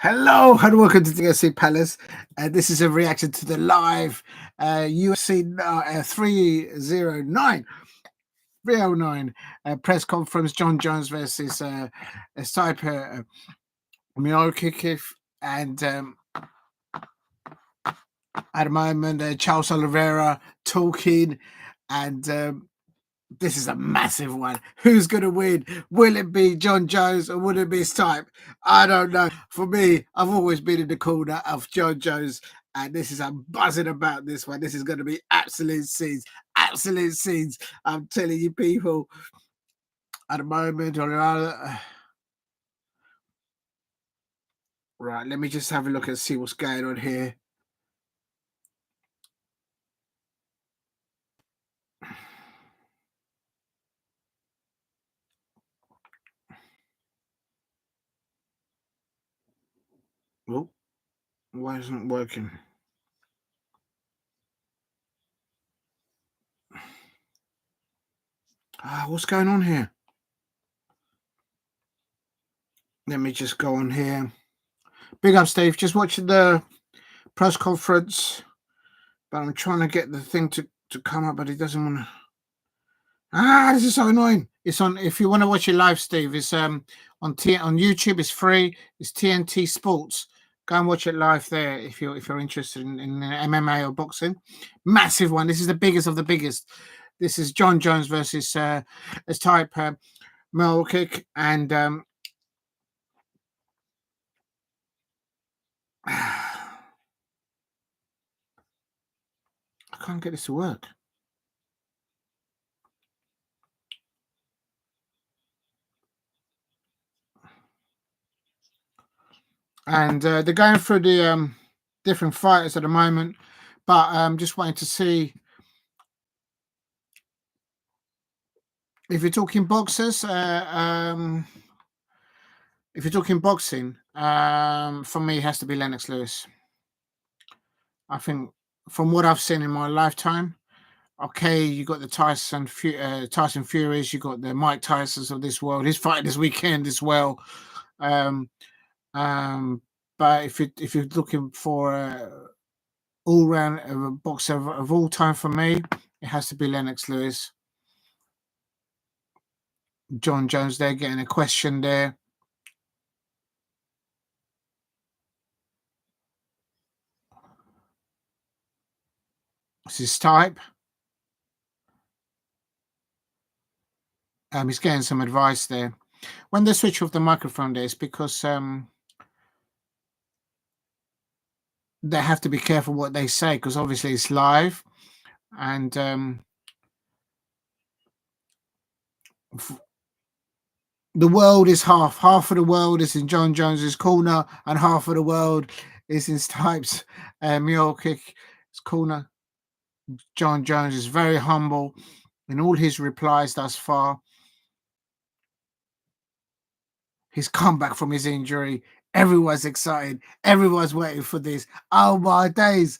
Hello and welcome to the UFC Palace. This is a reaction to the live UFC 309 press conference. John Jones versus Stipe Miocic, and at the moment Charles Oliveira talking, and this is a massive one. Who's going to win? Will it be John Jones or will it be Stipe? I don't know. For me, I've always been in the corner of John Jones, and I'm buzzing about this one. This is going to be absolute scenes. Absolute scenes. I'm telling you, people, at the moment, right, let me just have a look and see what's going on here. Oh, why isn't it working? What's going on here? Let me just go on here. Big up, Steve. Just watching the press conference, but I'm trying to get the thing to come up, but it doesn't want to. This is so annoying. It's on. If you want to watch it live, Steve, it's on YouTube. It's free. It's TNT Sports. Go and watch it live there if you're interested in MMA or boxing. Massive one. This is the biggest of the biggest. This is John Jones versus Stipe Miocic, and I can't get this to work. And they're going through the different fighters at the moment, but just wanting to see if you're talking boxers. If you're talking boxing, for me, it has to be Lennox Lewis. I think from what I've seen in my lifetime, okay, you got the Tyson Furies, you got the Mike Tysons of this world. He's fighting this weekend as well. Um, but if you're looking for all round boxer of all time, for me, it has to be Lennox Lewis. John Jones there getting a question there. This is Stipe. He's getting some advice there. When they switch off the microphone there, it's because they have to be careful what they say, because obviously it's live, and the world is half of the world is in John Jones's corner, and half of the world is in Stipe's Miocic's corner. John Jones is very humble in all his replies thus far. He's come back from his injury. Everyone's excited. Everyone's waiting for this. Oh my days.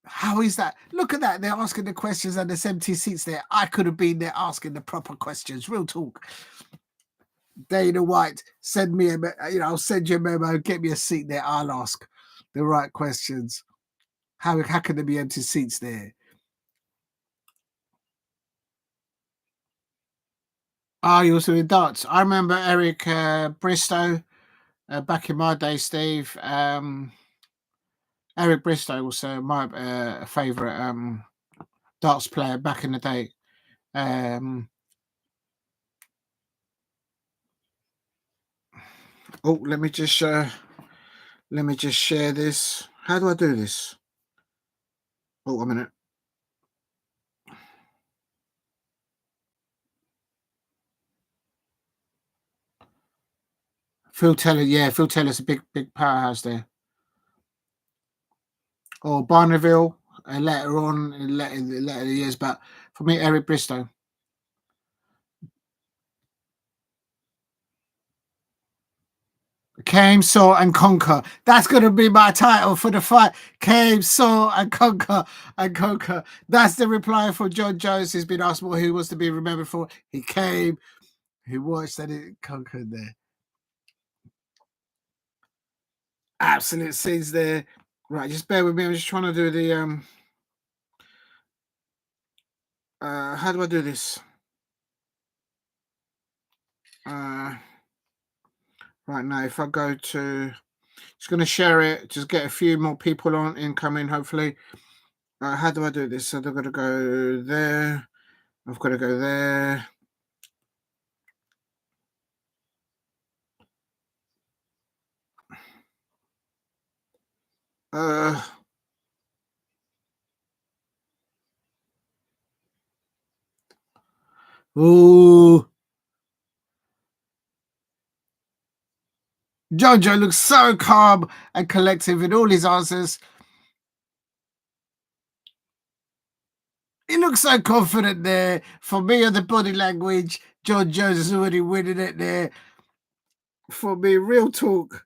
How is that? Look at that. They're asking the questions and there's empty seats there. I could have been there asking the proper questions. Real talk. Dana White, send me I'll send you a memo, get me a seat there. I'll ask the right questions. How can there be empty seats there? You also in darts. I remember Eric Bristow back in my day, Steve. Eric Bristow was my favourite darts player back in the day. Let me just share this. How do I do this? Oh, a minute. Phil Taylor's a big powerhouse there. Or Barneville later on in later years, but for me, Eric Bristow. Came, saw, and conquer. That's going to be my title for the fight. Came, saw, and conquer, That's the reply for John Jones. He's been asked what he wants to be remembered for. He came, he watched, and he conquered there. Absolute scenes there. Right, just bear with me. I'm just trying to do the how do I do this? Right now, if I go to, just going to share it, just get a few more people on incoming, hopefully. How do I do this? So I've got to go there. I've got to go there. Uh, ooh, Jojo looks so calm and collective in all his answers. He looks so confident there. For me, on the body language, John Jones is already winning it there. For me, real talk.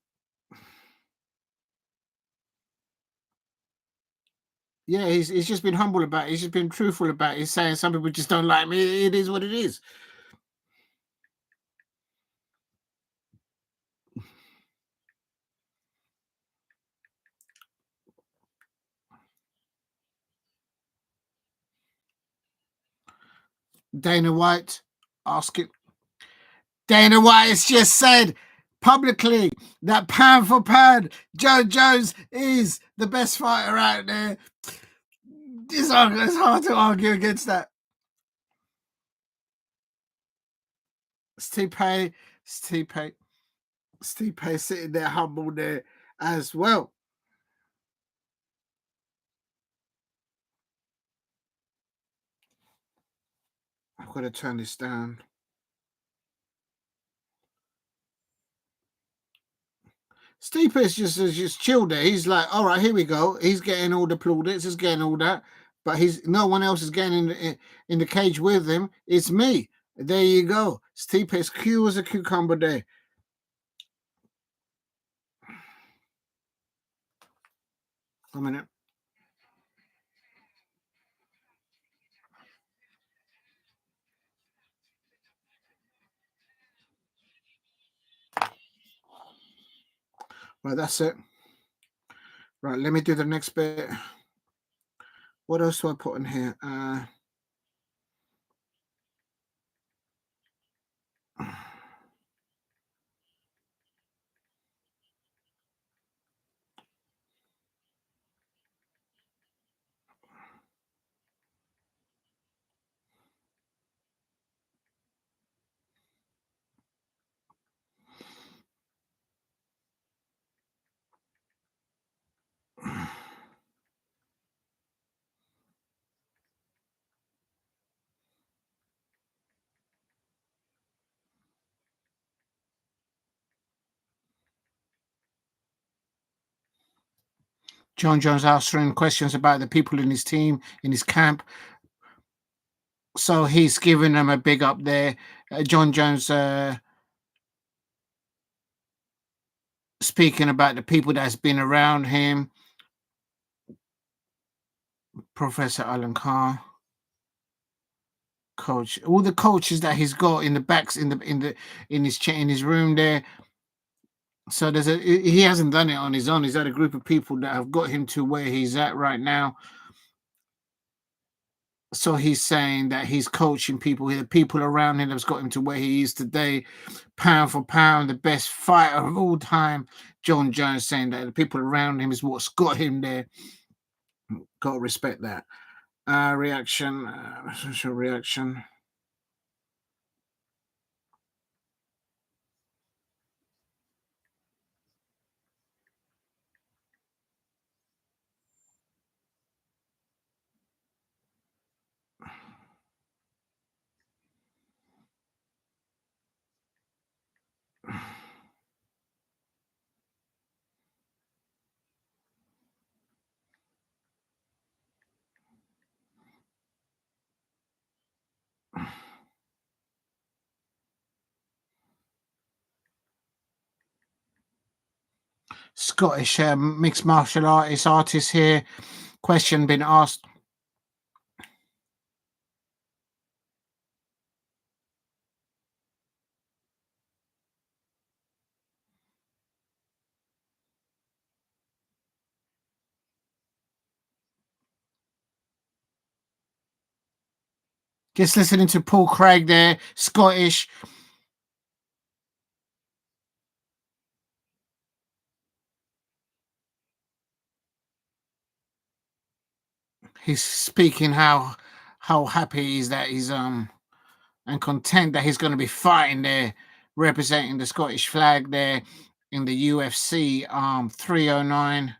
Yeah, he's just been humble about it. He's just been truthful about it. He's saying some people just don't like me. It is what it is. Dana White asking. Dana White has just said publicly that pound for pound, Joe Jones is the best fighter out there. It's hard to argue against that. Stipe, Stipe, Stipe sitting there humble there as well. I've got to turn this down. Stipe is just chilled there. He's like, all right, here we go. He's getting all the plaudits. He's getting all that, but he's no one else is getting in the cage with him. It's me. There you go. Stipe is cool as a cucumber there. A minute. Right, that's it. Right, let me do the next bit. What else do I put in here? John Jones answering questions about the people in his team, in his camp. So he's giving them a big up there. John Jones speaking about the people that's been around him. Professor Alan Carr, coach, all the coaches that he's got in the backs in his room there. So he hasn't done it on his own. He's had a group of people that have got him to where he's at right now. So he's saying that he's coaching people, the people around him that's got him to where he is today, pound for pound, the best fighter of all time. John Jones saying that the people around him is what's got him there. Got to respect that. Reaction, social reaction. Scottish mixed martial artist here. Question been asked. Just listening to Paul Craig there, Scottish. He's speaking how happy he is that he's and content that he's going to be fighting there, representing the Scottish flag there in the UFC 309.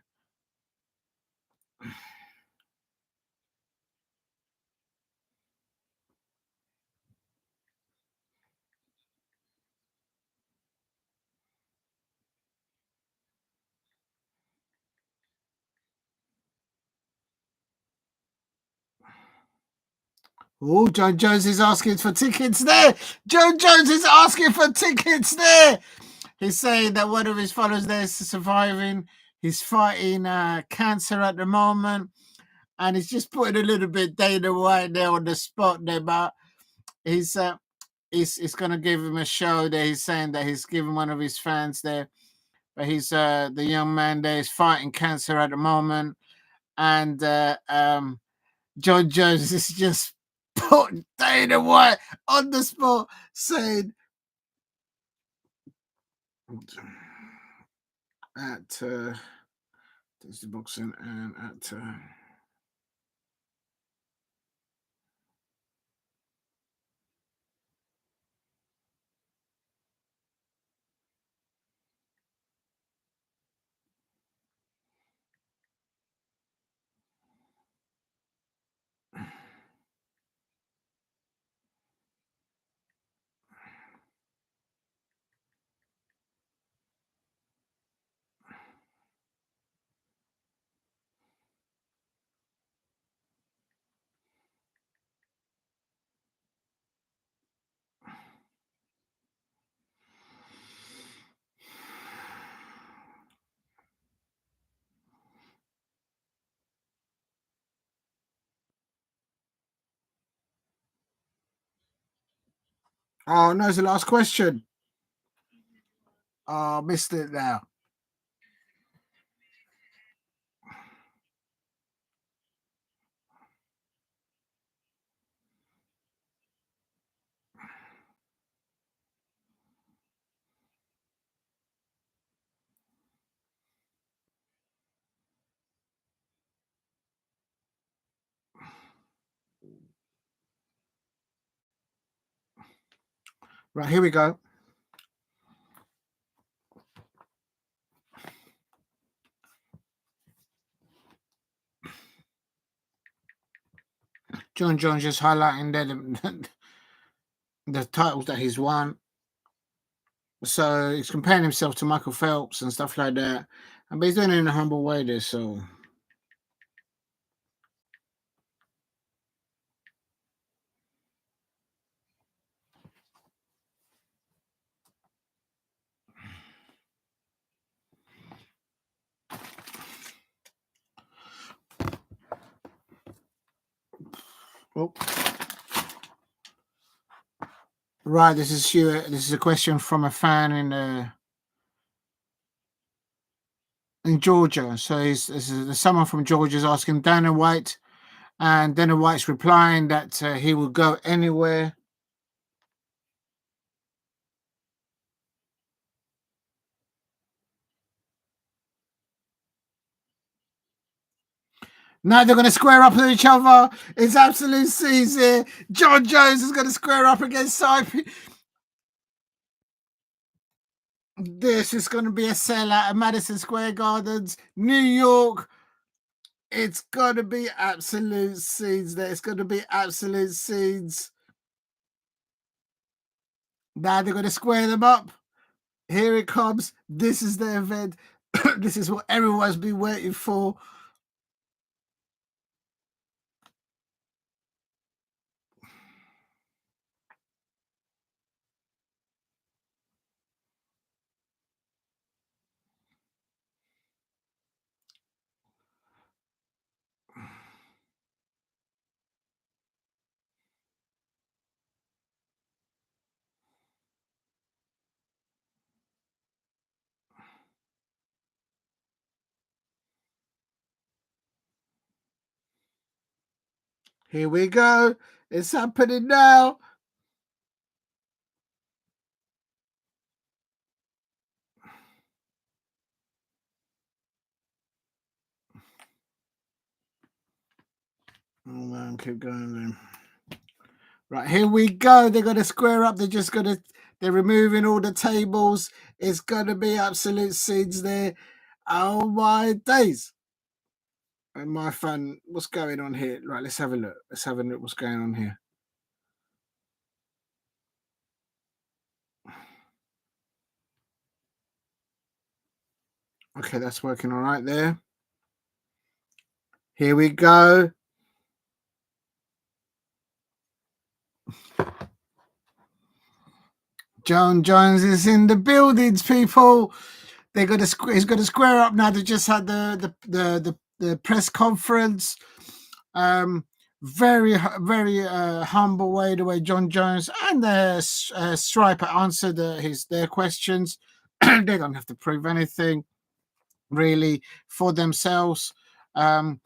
Oh, John Jones is asking for tickets there. John Jones is asking for tickets there. He's saying that one of his followers there is surviving. He's fighting cancer at the moment. And he's just putting a little bit Dana White there on the spot there. But he's going to give him a show there. He's saying that he's giving one of his fans there. But he's the young man there is fighting cancer at the moment. And John Jones is just put Dana White on the spot, saying at there's the boxing and at oh no, it's the last question. Oh, missed it now. Right, here we go. John Jones just highlighting there the titles that he's won. So he's comparing himself to Michael Phelps and stuff like that. But he's doing it in a humble way there, so oh. Right, this is you. This is a question from a fan in Georgia. So this is someone from Georgia is asking Dana White, and Dana White's replying that he will go anywhere. Now they're going to square up with each other. It's absolute season. John Jones is going to square up against Stipe. This is going to be a sellout at Madison Square Gardens, New York. It's going to be absolute scenes there. It's going to be absolute scenes. Now they're going to square them up. Here it comes. This is the event. This is what everyone's been waiting for. Here we go. It's happening now. Oh man, keep going then. Right, here we go. They're gonna square up. They're removing all the tables. It's gonna be absolute scenes there. Oh my days. And my fun, what's going on here? Right, let's have a look. Let's have a look what's going on here. Okay, that's working all right there. Here we go. John Jones is in the buildings, people. He's got to square up now. They just had the press conference. Very humble way the way John Jones and Stipe answered their questions. They don't have to prove anything really for themselves. It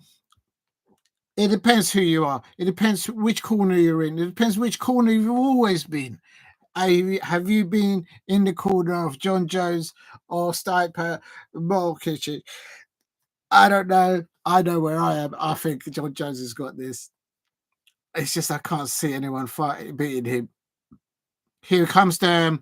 depends who you are. It depends which corner you're in. It depends which corner you've always been. Have you been in the corner of John Jones or Stipe, Miocic? I don't know. I know where I am. I think John Jones has got this. It's just I can't see anyone beating him. Here comes the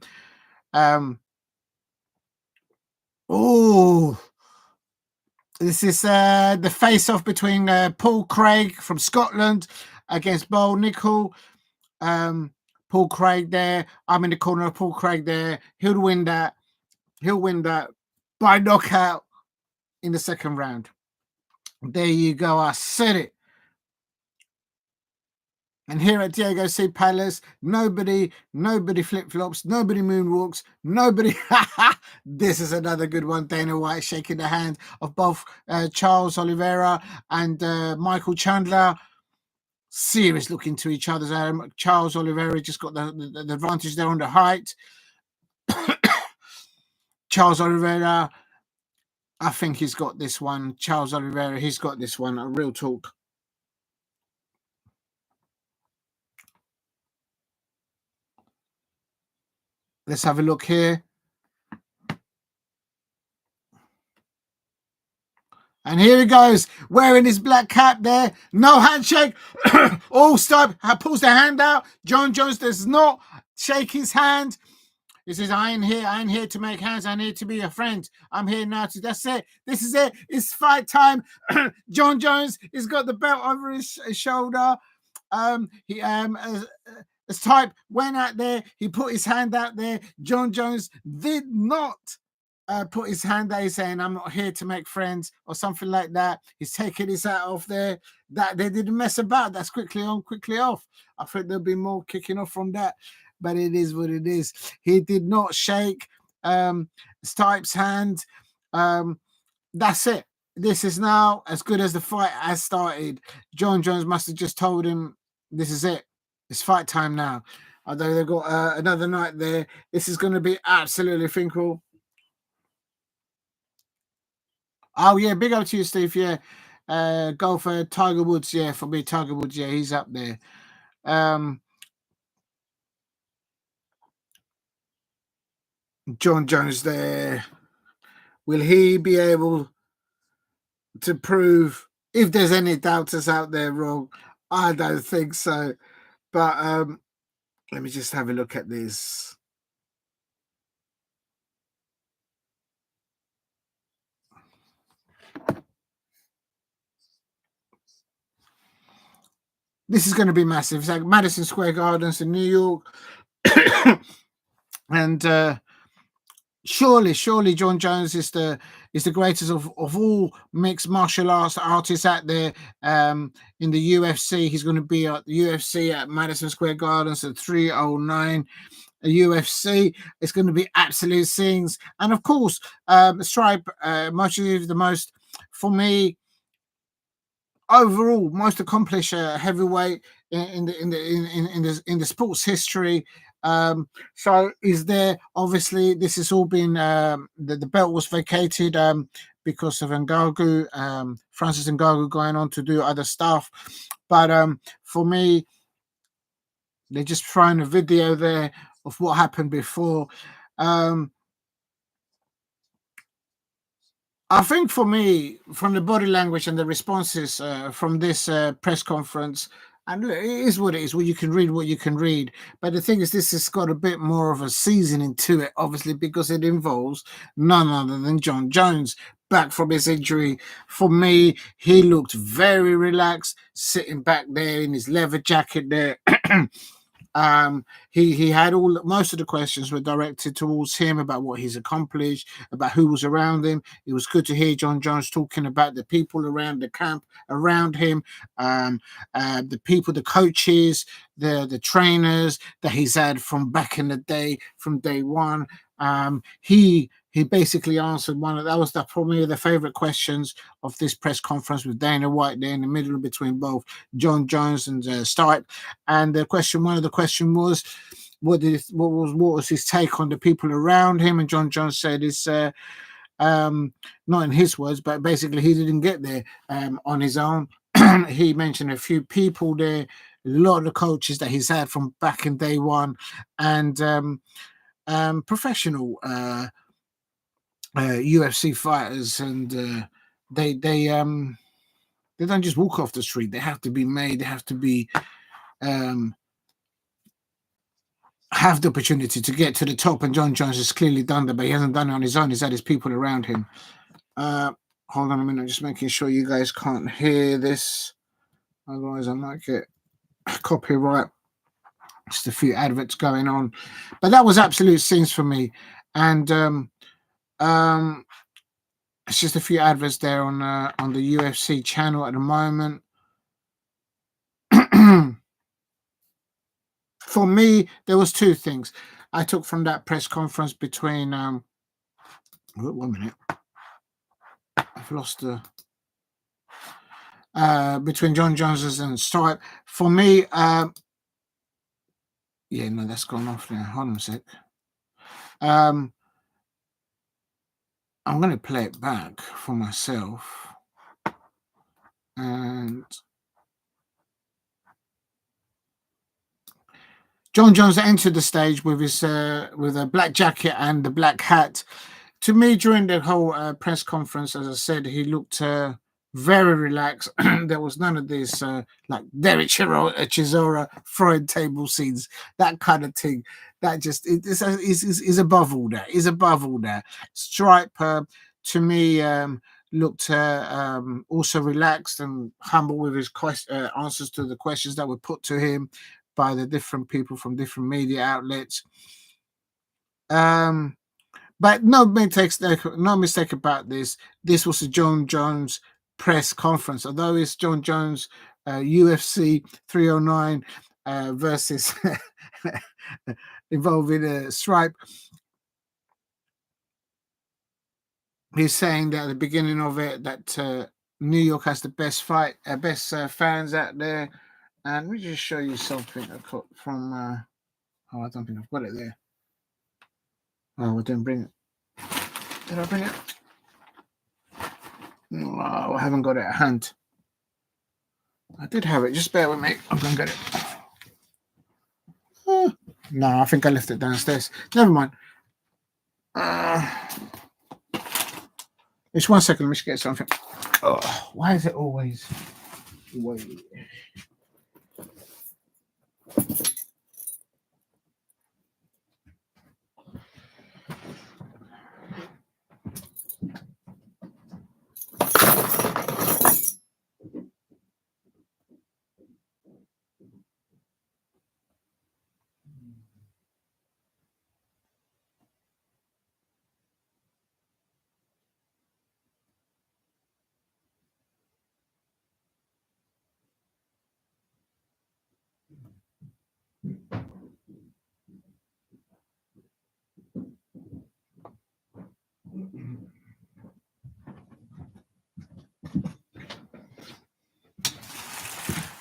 this is the face-off between Paul Craig from Scotland against Bo Nickel. Paul Craig there. I'm in the corner of Paul Craig there. He'll win that by knockout in the second round. There you go. I said it. And here at Diego C. Palace, nobody flip-flops, nobody moonwalks, nobody. This is another good one. Dana White shaking the hand of both Charles Oliveira and Michael Chandler. Serious looking to each other's Charles Oliveira just got the advantage there on the height. Charles Oliveira, I think he's got this one. Charles Oliveira, he's got this one. A real talk. Let's have a look here. And here he goes, wearing his black cap there. No handshake. Stipe pulls the hand out. John Jones does not shake his hand. He says, I ain't here to make hands. I need to be a friend. I'm here now to, that's it. This is it. It's fight time. John Jones has got the belt over his shoulder. Stipe went out there. He put his hand out there. John Jones did not put his hand out. He's saying, I'm not here to make friends or something like that. He's taking his hat off there. That they didn't mess about. That's quickly on, quickly off. I think there'll be more kicking off from that. But it is what it is. He did not shake Stipe's hand. That's it. This is now as good as the fight has started. John Jones must have just told him, this is it. It's fight time now. Although they've got another night there. This is going to be absolutely finkel. Oh, yeah. Big up to you, Steve. Yeah. Go for Tiger Woods. Yeah, for me, Tiger Woods. Yeah, he's up there. John Jones there. Will he be able to prove, if there's any doubters out there, wrong? I don't think so. But let me just have a look at this. This is going to be massive. It's like Madison Square Gardens in New York. And surely John Jones is the greatest of all mixed martial artists out there. In the UFC, he's going to be at the UFC at Madison Square Gardens at 309. A UFC, it's going to be absolute scenes. And of course, Stipe, much of the most, for me, overall most accomplished heavyweight in the sports history. So is there, obviously this has all been the belt was vacated because of Ngannou, Francis Ngannou going on to do other stuff. But for me, They're just throwing a video there of what happened before. I think for me, from the body language and the responses from this press conference, and look, it is what it is. Well, you can read what you can read, but the thing is, this has got a bit more of a seasoning to it, obviously, because it involves none other than John Jones back from his injury. For me, he looked very relaxed, sitting back there in his leather jacket there. He had most of the questions were directed towards him about what he's accomplished, about who was around him. It was good to hear John Jones talking about the people around the camp around him, the people, the coaches, the trainers that he's had from back in the day, from day one. He basically answered one of that was probably the favorite questions of this press conference with Dana White there in the middle between both John Jones and Stipe. And one of the question was, what was his take on the people around him? And John Jones said it's not in his words, but basically he didn't get there on his own. He mentioned a few people there, a lot of the coaches that he's had from back in day one, and professional UFC fighters, and they don't just walk off the street. They have to be made. They have to be have the opportunity to get to the top. And John Jones has clearly done that, but he hasn't done it on his own. He's had his people around him. Hold on a minute. I'm just making sure you guys can't hear this. Otherwise, I might get copyright. Just a few adverts going on. But that was absolute scenes for me. And it's just a few adverts there on the UFC channel at the moment. For me, there was two things I took from that press conference between 1 minute. I've lost the between John Jones and Stipe. For me, yeah, no, that's gone off now. Hold on a sec. I'm going to play it back for myself, and John Jones entered the stage with his with a black jacket and the black hat. To me, during the whole press conference, as I said, he looked very relaxed. There was none of this like Derek Chisora throwing table scenes, that kind of thing. That just is above all that. Is above all that. Stripe to me looked also relaxed and humble with his answers to the questions that were put to him by the different people from different media outlets. But no mistake about this. This was a John Jones press conference. Although it's John Jones UFC 309 versus involving Stripe. He's saying that at the beginning of it that New York has the best fans out there. And let me just show you something from. Oh, I don't think I've got it there. Oh, I didn't bring it. Did I bring it? No, I haven't got it at hand. I did have it. Just bear with me. I'm going to get it. No, I think I left it downstairs. Never mind. Just 1 second. Let me just get something. Oh, why is it always... Wait.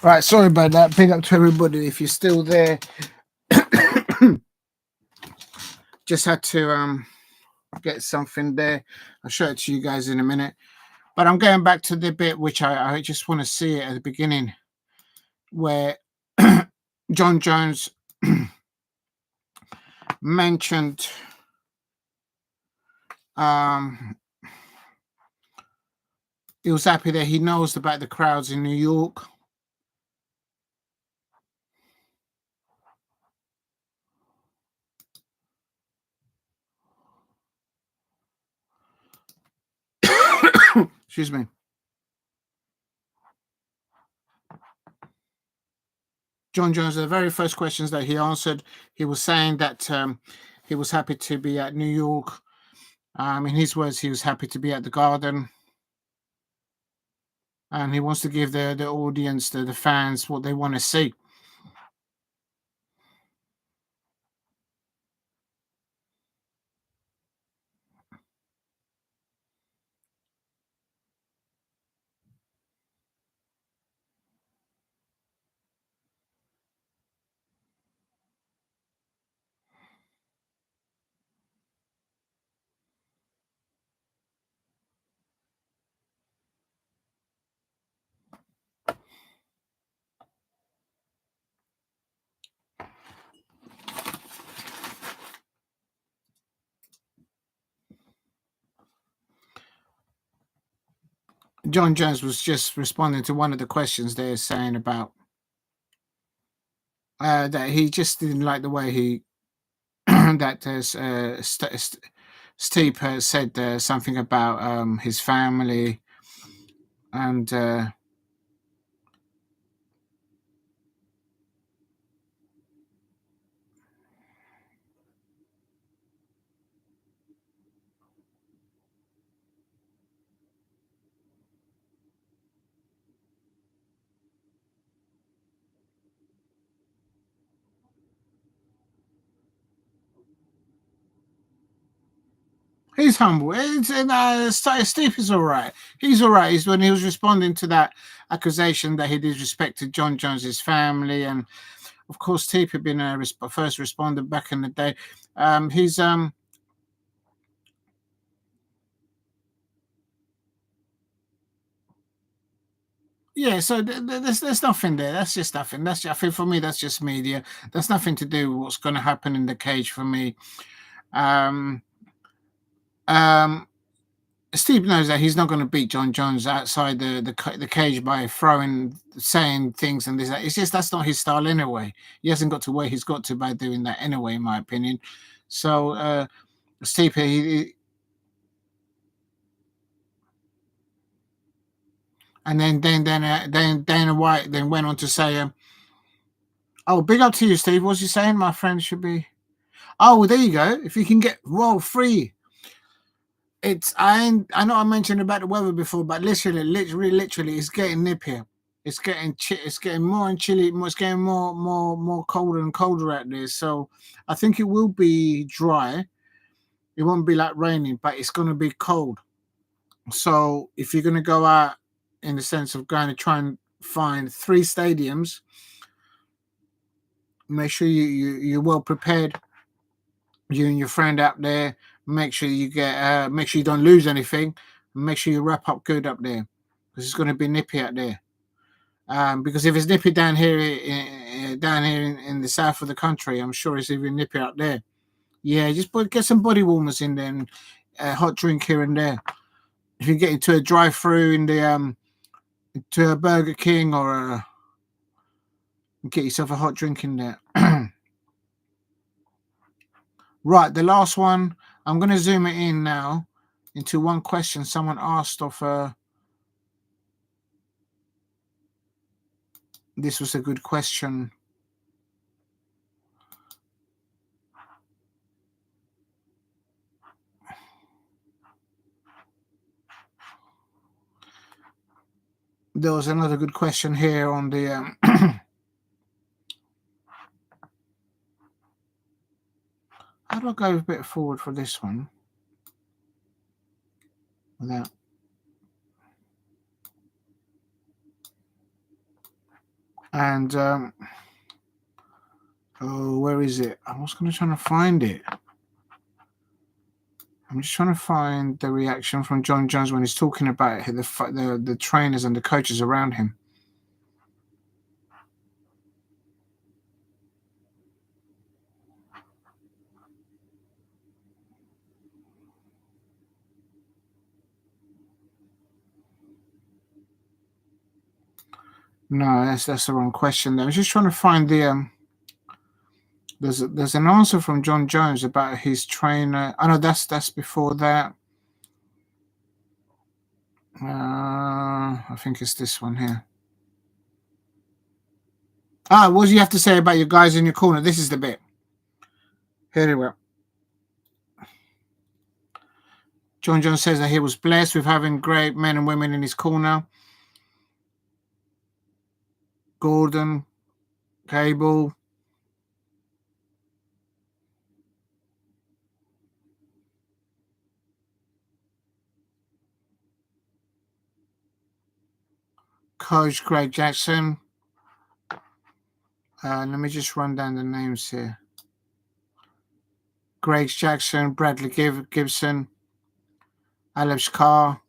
Right, sorry about that. Big up to everybody if you're still there. Just had to get something there. I'll show it to you guys in a minute. But I'm going back to the bit which I just want to see it at the beginning, where John Jones mentioned he was happy that he knows about the crowds in New York. Excuse me. John Jones, the very first questions that he answered, he was saying that he was happy to be at New York. In his words, he was happy to be at the Garden. And he wants to give the audience, the fans, what they want to see. John Jones was just responding to one of the questions they're saying about that he just didn't like the way he that Stipe said something about his family and he's humble. Steve is all right. He's all right. He's when he was responding to that accusation that he disrespected John Jones's family, and of course, Stipe had been a first responder back in the day. He's yeah. So there's nothing there. That's just nothing. I think for me, that's just media. That's nothing to do with what's going to happen in the cage for me. Um, um, Steve knows that he's not going to beat John Jones outside the cage by saying things and this. It's just that's not his style anyway. He hasn't got to where he's got to by doing that anyway, in my opinion. So Steve, and then Dana White then went on to say, "Oh, big up to you, Steve. What's he saying? My friend should be. Oh, well, there you go. If you can get roll free." I know I mentioned about the weather before, but literally, it's getting nippier. It's getting more and chilly. It's getting more colder and colder out there. So I think it will be dry. It won't be like raining, but it's going to be cold. So if you're going to go out in the sense of going to try and find 3 stadiums, make sure you're well prepared. You and your friend out there. Make sure you make sure you don't lose anything. And make sure you wrap up good up there because it's going to be nippy out there. Because if it's nippy down here, in the south of the country, I'm sure it's even nippy out there. Yeah, just get some body warmers in there and a hot drink here and there. If you get into a drive-through in the to a Burger King or get yourself a hot drink in there. Right, the last one. I'm going to zoom it in now into one question someone asked of. This was a good question. There was another good question here on the. How do I go a bit forward for this one? Without. And oh, where is it? I was going to try to find it. I'm just trying to find the reaction from John Jones when he's talking about the trainers and the coaches around him. No, that's the wrong question. I was just trying to find the. There's an answer from John Jones about his trainer. I know that's before that. I think it's this one here. What do you have to say about your guys in your corner? This is the bit. Here we go. John Jones says that he was blessed with having great men and women in his corner. Gordon, Cable, Coach Greg Jackson. Let me just run down the names here. Greg Jackson, Bradley Gibson, Alex Carr,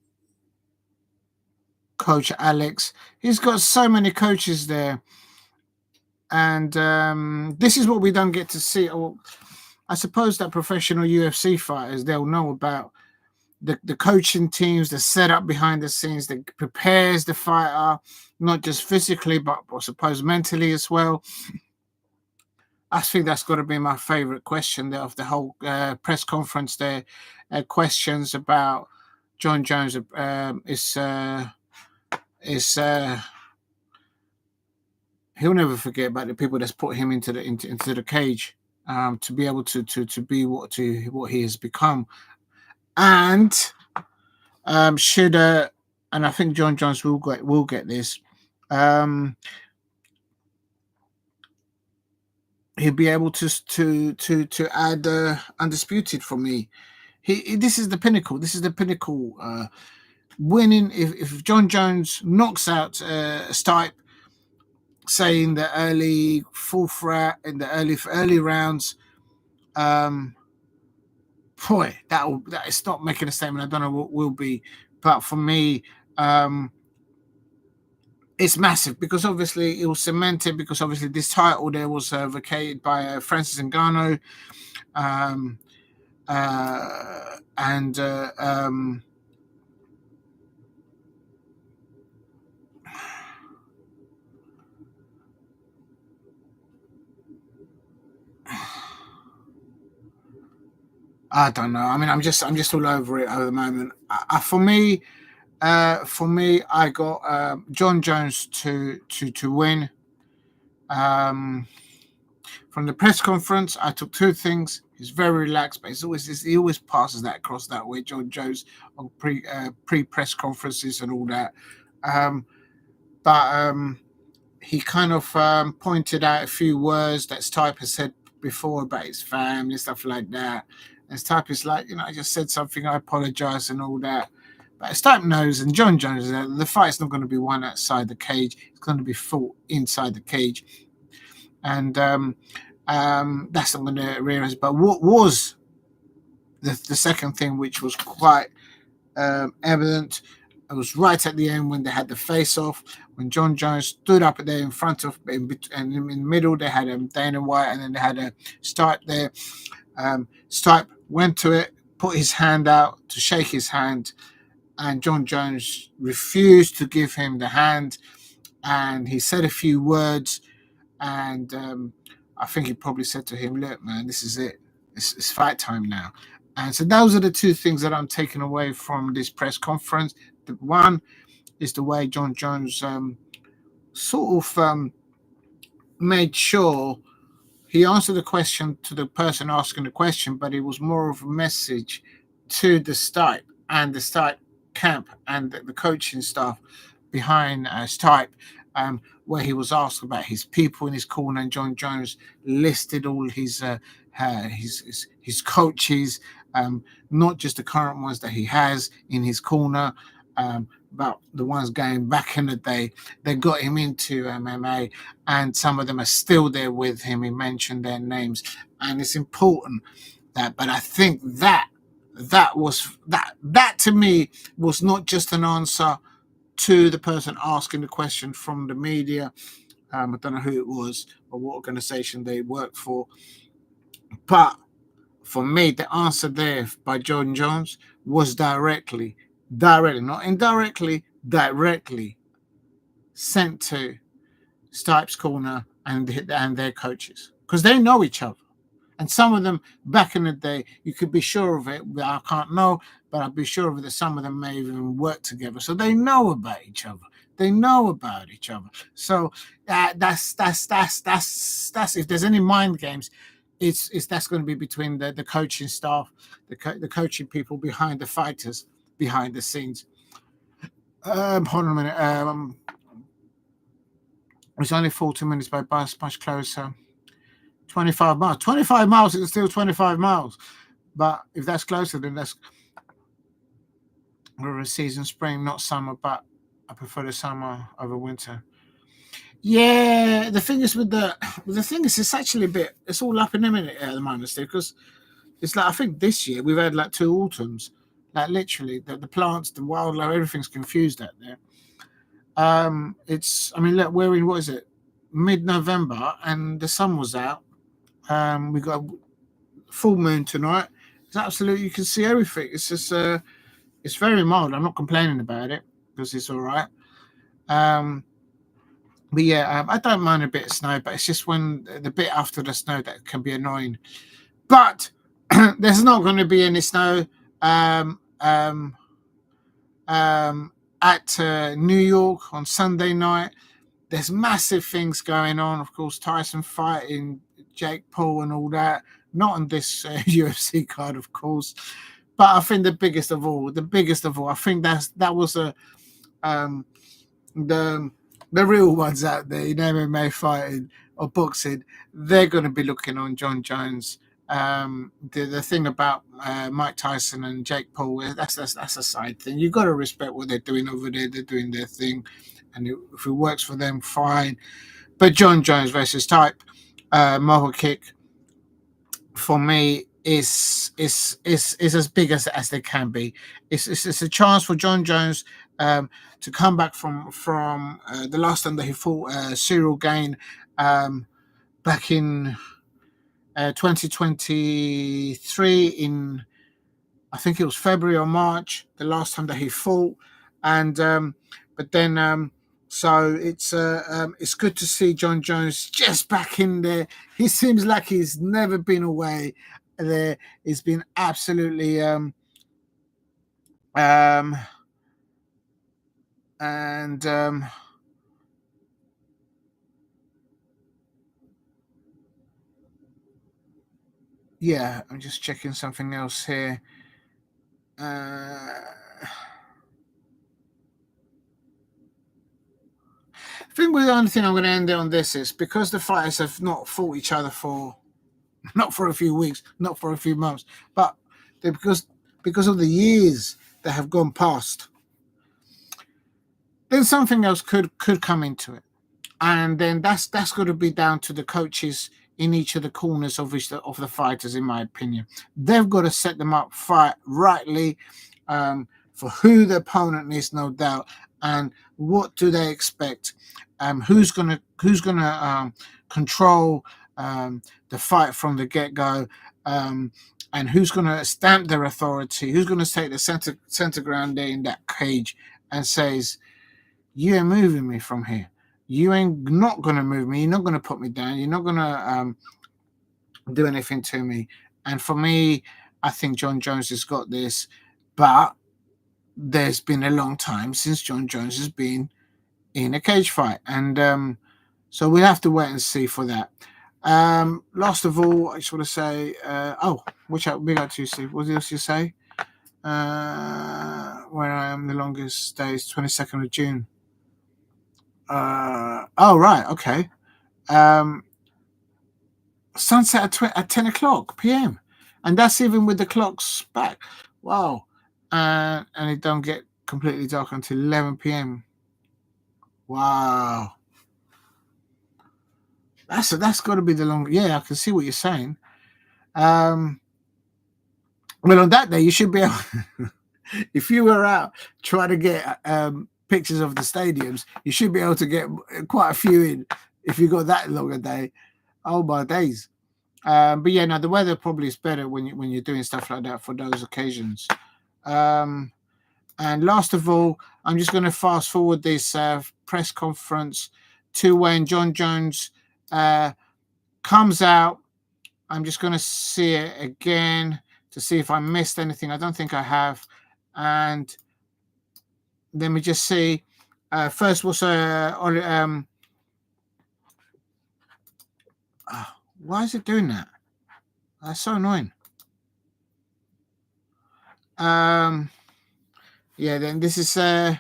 Coach Alex. He's got so many coaches there. And this is what we don't get to see. Or I suppose that professional UFC fighters, they'll know about the coaching teams, the setup behind the scenes that prepares the fighter, not just physically, but I suppose mentally as well. I think that's got to be my favorite question there of the whole press conference there. Questions about John Jones is he'll never forget about the people that's put him into the cage to be able to be what he has become. And should and I think John Jones will get this. He'll be able to add undisputed for me. This is the pinnacle. This is the pinnacle. Winning if John Jones knocks out Stipe, say in the early fourth round, in the early rounds, boy, that is not making a statement. I don't know what will be, but for me, it's massive because obviously it was cemented because obviously this title there was vacated by Francis Ngannou, and I don't know. I mean, I'm just all over it at the moment. For me, I got John Jones to win. From the press conference, I took two things. He's very relaxed, but he always passes that across that way. John Jones on pre press conferences and all that. But he kind of pointed out a few words that Stipe has said before about his family, stuff like that. And Stipe is like, I just said something, I apologize and all that. But Stipe knows, and John Jones, the fight's not going to be won outside the cage. It's going to be fought inside the cage. And that's not going to realize. But what was the second thing, which was quite evident, it was right at the end when they had the face-off, when John Jones stood up there in front of, and in the middle they had Dana White, and then they had a Stipe there. Stipe went to it, put his hand out to shake his hand, and John Jones refused to give him the hand, and he said a few words, and I think he probably said to him, look, man, this is it. It's fight time now. And so those are the two things that I'm taking away from this press conference. The one is the way John Jones sort of made sure he answered the question to the person asking the question, but it was more of a message to the Stipe and the Stipe camp and the coaching staff behind Stipe, where he was asked about his people in his corner, and John Jones listed all his coaches, not just the current ones that he has in his corner, but the ones going back in the day. They got him into MMA, and some of them are still there with him. He mentioned their names, and it's important that. But I think that to me was not just an answer to the person asking the question from the media. I don't know who it was or what organization they worked for, but for me, the answer there by John Jones was directly, not indirectly, directly sent to Stipe's corner and their coaches, because they know each other. And some of them back in the day, you could be sure of it. I can't know, but I'd be sure of it that some of them may have even worked together. So they know about each other. They know about each other. So that's if there's any mind games, it's that's going to be between the coaching staff, the coaching people behind the fighters, behind the scenes. Hold on a minute. It's only 40 minutes by bus, much closer. 25 miles. 25 miles is still 25 miles. But if that's closer, then that's a season, spring, not summer, but I prefer the summer over winter. Yeah, the thing is it's actually a bit, it's all up in the minute at the moment, Steve, because it's like, I think this year we've had like 2 autumns, like literally the plants, the wildlife, everything's confused out there. It's, I mean, look, we're in, what is it, mid-November, and the sun was out. We got a full moon tonight. It's absolutely, you can see everything. It's just it's very mild. I'm not complaining about it because it's all right. But yeah, I don't mind a bit of snow, but it's just when the bit after the snow that can be annoying. But there's not going to be any snow at New York on Sunday night. There's massive things going on. Of course, Tyson fighting Jake Paul and all that. Not on this UFC card, of course. But I think the biggest of all, I think that was the real ones out there in MMA fighting or boxing. They're going to be looking on John Jones. The thing about Mike Tyson and Jake Paul, that's a side thing. You've got to respect what they're doing over there. They're doing their thing, and if it works for them, fine. But John Jones versus Stipe, Miocic, for me, is as big as they can be. It's a chance for John Jones to come back from the last time that he fought Cyril Gain back in 2023 in, I think it was February or March, the last time that he fought, and but then so it's good to see John Jones just back in there. He seems like he's never been away there. He's been absolutely yeah, I'm just checking something else here. I think the only thing I'm going to end on this is because the fighters have not fought each other for not for a few weeks, not for a few months, but because of the years that have gone past, then something else could come into it, and then that's got to be down to the coaches in each of the corners of the fighters. In my opinion, they've got to set them up fight rightly for who the opponent is, no doubt, and what do they expect. Who's gonna control the fight from the get-go, and who's going to stamp their authority, who's going to take the center ground there in that cage and says, you ain't moving me from here. You ain't not going to move me. You're not going to put me down. You're not going to do anything to me. And for me, I think John Jones has got this, but there's been a long time since John Jones has been in a cage fight. And so we'll have to wait and see for that. Last of all, I just want to say, which big out to you, Steve. What else you say? Where I am the longest day is 22nd of June. Right, okay. Sunset at 10 o'clock p.m. And that's even with the clocks back. Wow. And it don't get completely dark until 11 p.m. Wow. That's got to be the long. Yeah, I can see what you're saying. Well, on that day, you should be able. If you were out trying to get pictures of the stadiums, you should be able to get quite a few in if you got that long a day. Oh my days! But yeah, no, the weather probably is better when you're doing stuff like that for those occasions. And last of all, I'm just going to fast forward this press conference to when John Jones comes out. I'm just going to see it again to see if I missed anything. I don't think I have. And let me just see. First was why is it doing that? That's so annoying. Yeah, then this is hold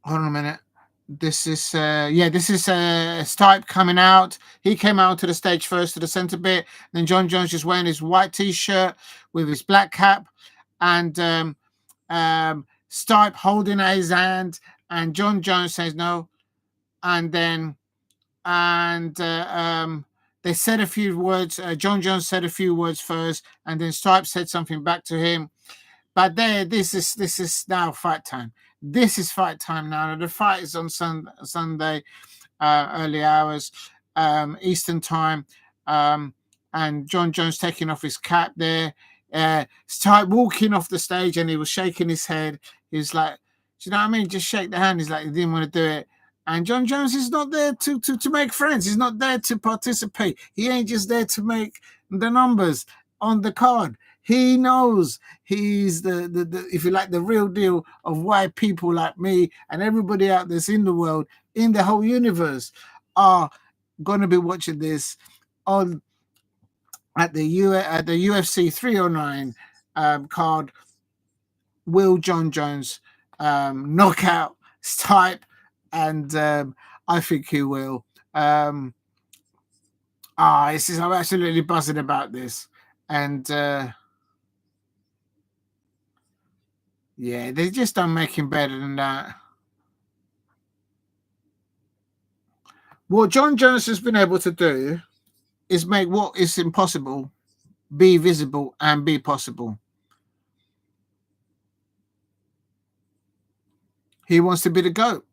on a minute. This is Stipe coming out. He came out to the stage first to the center bit. Then John Jones just wearing his white t-shirt with his black cap, and Stipe holding his hand, and John Jones says no, and then they said a few words. John Jones said a few words first, and then Stipe said something back to him. But this is now fight time. This is fight time now. The fight is on Sunday, early hours, Eastern time, and John Jones taking off his cap there. Stipe walking off the stage, and he was shaking his head. He was like, "Do you know what I mean? Just shake the hand." He's like, he didn't want to do it. And John Jones is not there to make friends. He's not there to participate. He ain't just there to make the numbers on the card. He knows he's the if you like, the real deal of why people like me and everybody out there in the world, in the whole universe, are going to be watching this on at the UFC 309 card. Will John Jones knock out Stipe? And I think he will. I'm absolutely buzzing about this. And yeah, they just don't make him better than that. What John Jones has been able to do is make what is impossible be visible and be possible. He wants to be the GOAT.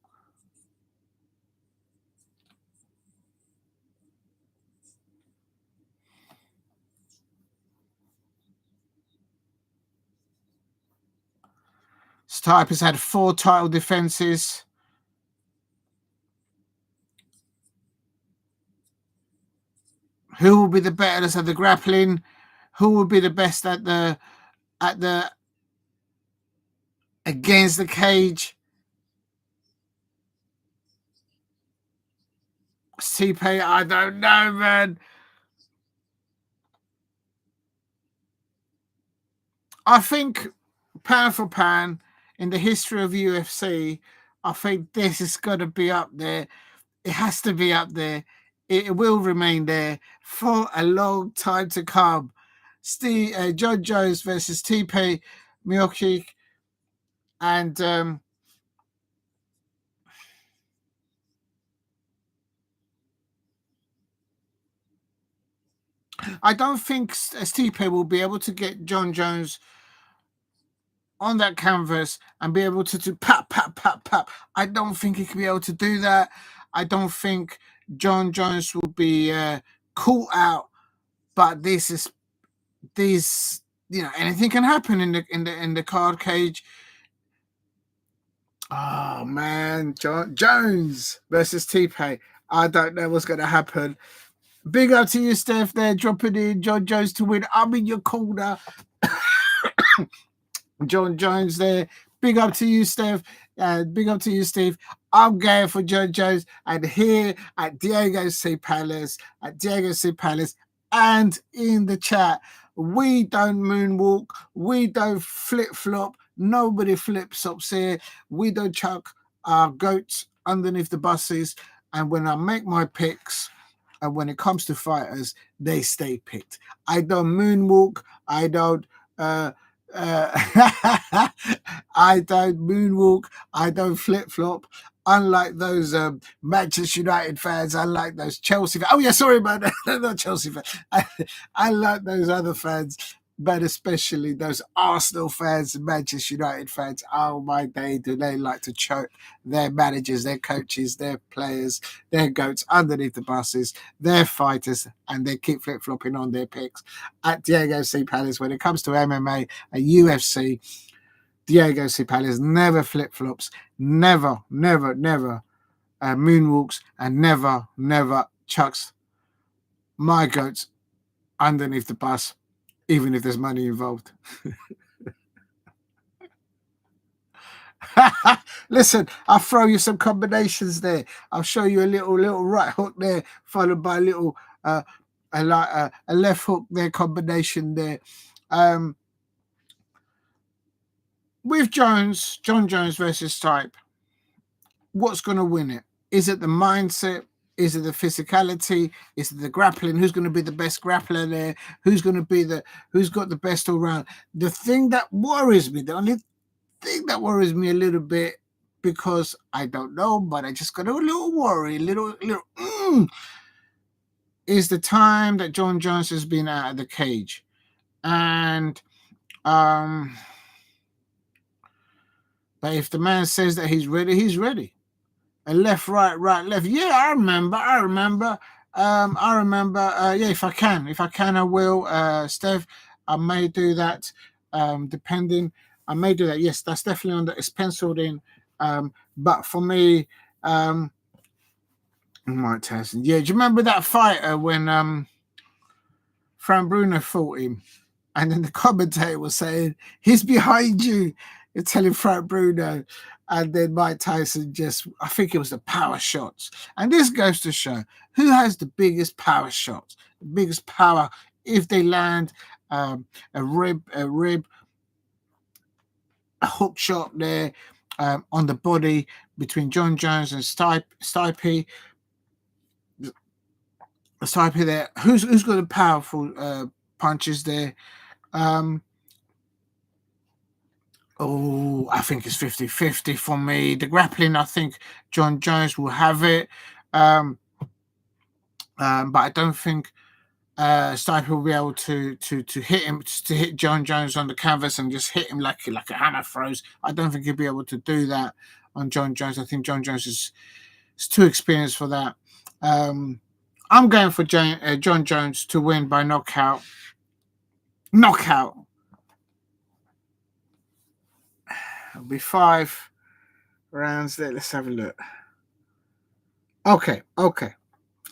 Stipe has had 4 title defenses. Who will be the best at the grappling? Who will be the best at the against the cage? Stipe, I don't know, man. I think pound for pound in the history of UFC, I think this is going to be up there. It has to be up there. It will remain there for a long time to come. John Jones versus Stipe Miocic, and I don't think Stipe will be able to get John Jones on that canvas and be able to do pap, pap, pap, pap. I don't think he can be able to do that. I don't think John Jones will be caught out. But this, anything can happen in the card cage. Oh man, John Jones versus Stipe. I don't know what's going to happen. Big up to you, Steph. There, dropping in John Jones to win. I'm in your corner. John Jones there. Big up to you, Steph. Big up to you, Steve. I'm going for John Jones. And here at Diego C. Palace, and in the chat, we don't moonwalk. We don't flip-flop. Nobody flip-flops here. We don't chuck our goats underneath the buses. And when I make my picks, and when it comes to fighters, they stay picked. I don't moonwalk. I don't I don't moonwalk. I don't flip-flop. Unlike those Manchester United fans, unlike those Chelsea fans. Oh, yeah, sorry, man. Not Chelsea fans. I like those other fans, but especially those Arsenal fans and Manchester United fans. Oh, my day, do they like to choke their managers, their coaches, their players, their goats underneath the buses, their fighters, and they keep flip-flopping on their picks. At Diego C. Palace, when it comes to MMA and UFC, Diego Cipales never flip-flops, never moonwalks, and never chucks my goats underneath the bus, even if there's money involved. Listen, I'll throw you some combinations there. I'll show you a little right hook there, followed by a little a left hook there combination there. With John Jones versus Stipe, what's going to win it? Is it the mindset? Is it the physicality? Is it the grappling? Who's going to be the best grappler there? Who's got the best all round? The thing that worries me, the only thing that worries me a little bit, because I don't know, but I just got a little worry, is the time that John Jones has been out of the cage. And but if the man says that he's ready, he's ready. A left, right, left. Yeah, I remember. Yeah, if I can, I will. Steph, I may do that. Depending, I may do that. Yes, that's definitely on it's penciled in. But for me, Mike Tyson. Yeah, do you remember that fighter when Frank Bruno fought him, and then the commentator was saying he's behind you? You're telling Frank Bruno. And then Mike Tyson I think it was the power shots. And this goes to show who has the biggest power shots, the biggest power if they land a rib, a hook shot there on the body between John Jones and Stipe. Stipe there. Who's got the powerful punches there? I think it's 50-50 for me. The grappling, I think John Jones will have it. But I don't think Stipe will be able to hit him, to hit John Jones on the canvas and just hit him like a hammer throws. I don't think he'll be able to do that on John Jones. I think John Jones is too experienced for that. I'm going for John Jones to win by knockout. It'll be 5 rounds there. Let's have a look. Okay.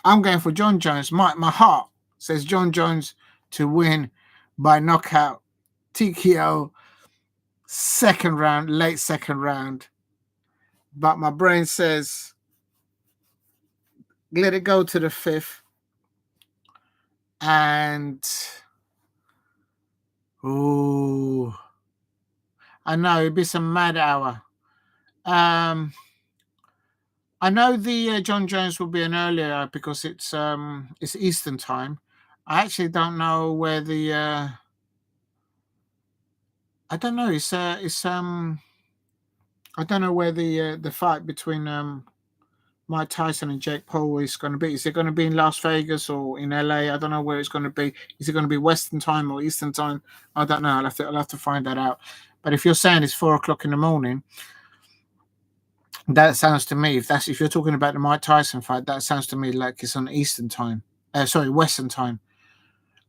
I'm going for John Jones. My heart says John Jones to win by knockout, TKO, late second round. But my brain says let it go to the 5th. And I know it'd be some mad hour. I know the John Jones will be an earlier because it's Eastern time. I actually don't know where the I don't know. It's I don't know where the fight between Mike Tyson and Jake Paul is going to be. Is it going to be in Las Vegas or in LA? I don't know where it's going to be. Is it going to be Western time or Eastern time? I don't know. I'll have to find that out. But if you're saying it's 4:00 in the morning, that sounds to me, if you're talking about the Mike Tyson fight, that sounds to me like it's on Eastern time. Western time.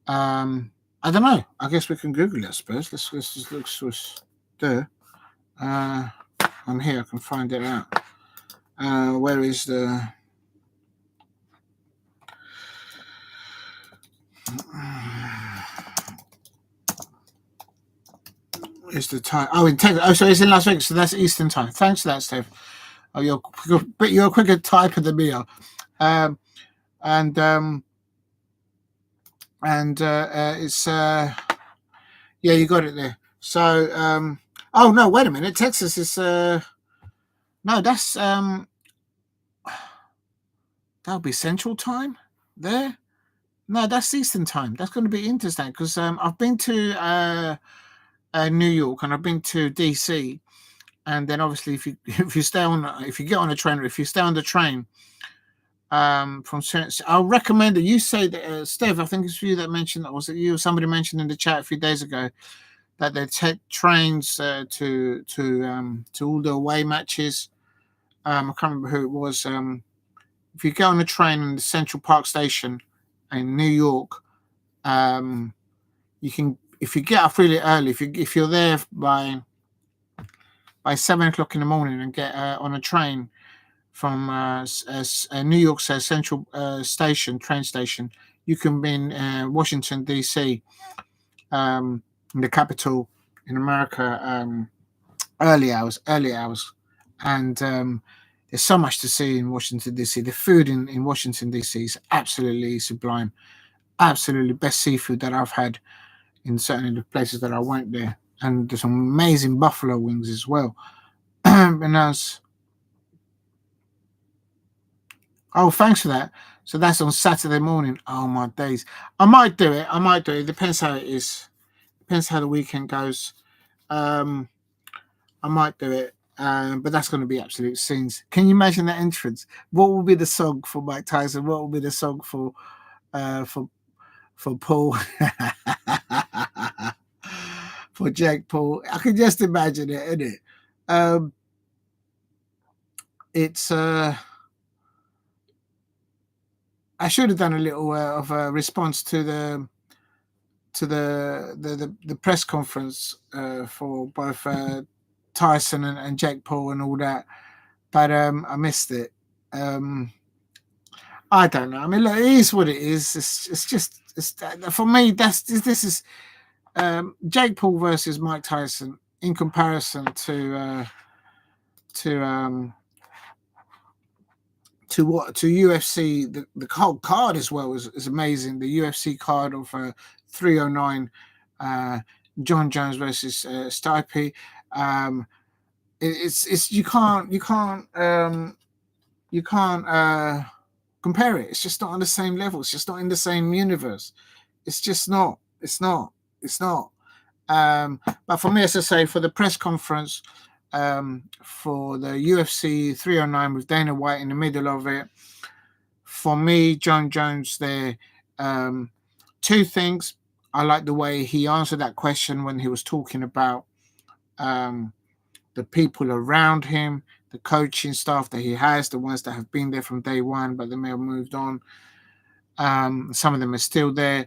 I don't know. I guess we can Google it, I suppose. Let's just look there. I'm here. I can find it out. Where is the... Is the time? Oh, in Texas. Oh, so it's in Las Vegas. So that's Eastern time. Thanks for that, Steve. Oh, you're a quicker typer than me are. It's yeah, you got it there. So oh no, wait a minute. Texas is no, that's that'll be Central time there. No, that's Eastern time. That's going to be interesting because I've been to New York and I've been to DC, and then obviously if you get on the train from I'll recommend that you say that Steve, I think it's you that mentioned that, was it you or somebody mentioned in the chat a few days ago that they take trains to all the away matches. I can't remember who it was. If you get on a train in the Central Park Station in New York, you can, if you get up really early, if you're there by by 7 o'clock in the morning and get on a train from New York's Central train station. You can be in Washington D.C., in the capital in America, early hours, and there's so much to see in Washington D.C. The food in Washington D.C. is absolutely sublime, absolutely best seafood that I've had in certainly the places that I went there, and there's some amazing buffalo wings as well. And oh, thanks for that. So that's on Saturday morning. Oh my days, I might do it. It depends how it is. Depends how the weekend goes. Um, I might do it. But that's going to be absolute scenes. Can you imagine that entrance? What will be the song for Mike Tyson? What will be the song for uh, for Paul? For Jake Paul? I can just imagine it, innit? It's I should have done a little of a response to the press conference for both Tyson and Jake Paul and all that, but I missed it. I don't know. I mean, look, it is what it is. It's just for me. This is Jake Paul versus Mike Tyson in comparison to UFC. The whole card as well is amazing. The UFC card of 309, John Jones versus Stipe. It's you can't compare it. It's just not on the same level. It's just not in the same universe. It's just not. It's not. But for me, as I say, for the press conference, for the UFC 309 with Dana White in the middle of it, for me, John Jones there, two things. I like the way he answered that question when he was talking about the people around him, the coaching staff that he has, the ones that have been there from day one, but they may have moved on. Some of them are still there.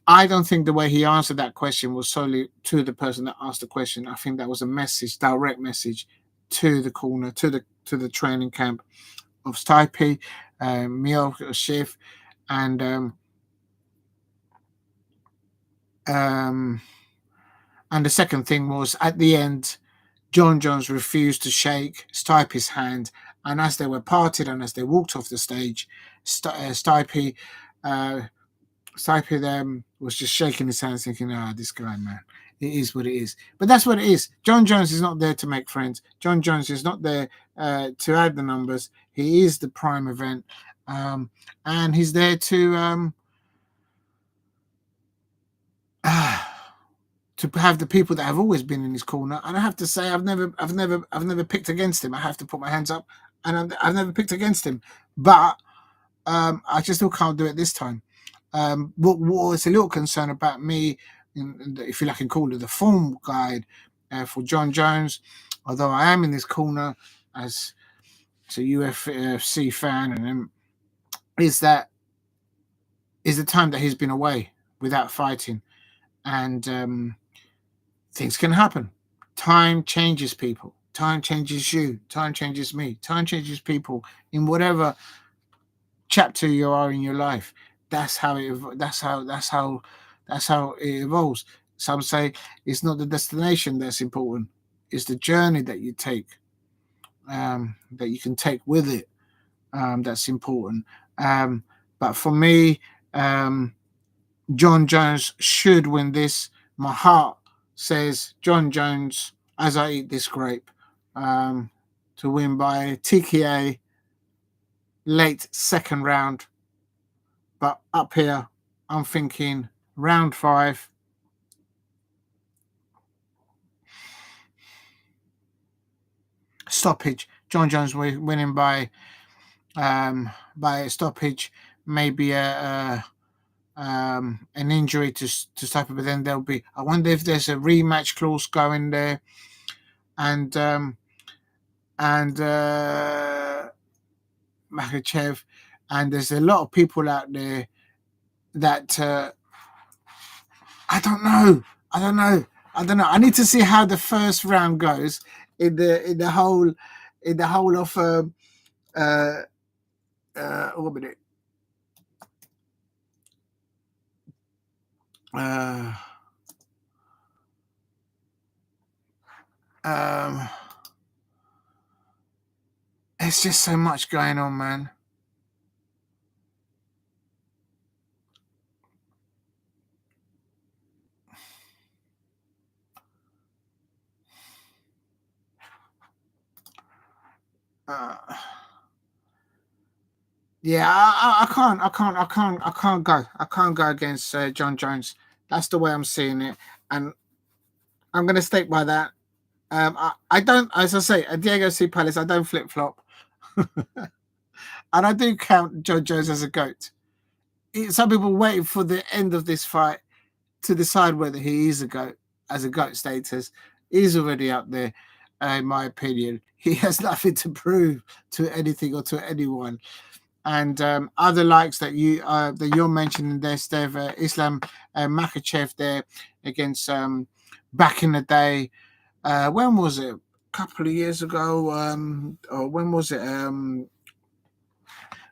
I don't think the way he answered that question was solely to the person that asked the question. I think that was a message, direct message to the corner, to the training camp of Stipe, Miocic, and the second thing was at the end, John Jones refused to shake Stipe's hand, and as they were parted and as they walked off the stage, Stipe was just shaking his hands, thinking, this guy, man, it is what it is. But that's what it is. John Jones is not there to make friends. John Jones is not there to add the numbers. He is the prime event, and he's there to have the people that have always been in his corner. And I have to say, I've never picked against him. I have to put my hands up, and I've never picked against him. But I just still can't do it this time. What was a little concern about me, if you like, can call it the form guide for John Jones, although I am in this corner as a UFC fan, and is the time that he's been away without fighting, and things can happen. Time changes people. Time changes you. Time changes me. Time changes people in whatever chapter you are in your life. That's how it evolves. Some say it's not the destination that's important; it's the journey that you take, that you can take with it. That's important. But for me, John Jones should win this. My heart says John Jones as I eat this grape, to win by TKO, late second round. But up here, I'm thinking round 5. Stoppage. John Jones winning by stoppage. Maybe an injury to Stipe, but then there'll be. I wonder if there's a rematch clause going there, and Makhachev, and there's a lot of people out there that I don't know. I don't know. I need to see how the first round goes in the whole of 1 minute. It's just so much going on, man. Yeah, I can't go against John Jones. That's the way I'm seeing it, and I'm going to stick by that. I don't, as I say, at Diego C. Palace, I don't flip flop, and I do count John Jones as a GOAT. Some people wait for the end of this fight to decide whether he is a GOAT, as a GOAT status. He's already up there, in my opinion. He has nothing to prove to anything or to anyone. And other likes that you're mentioning there, Steve, Islam Makhachev there against back in the day. When was it? A couple of years ago, or when was it?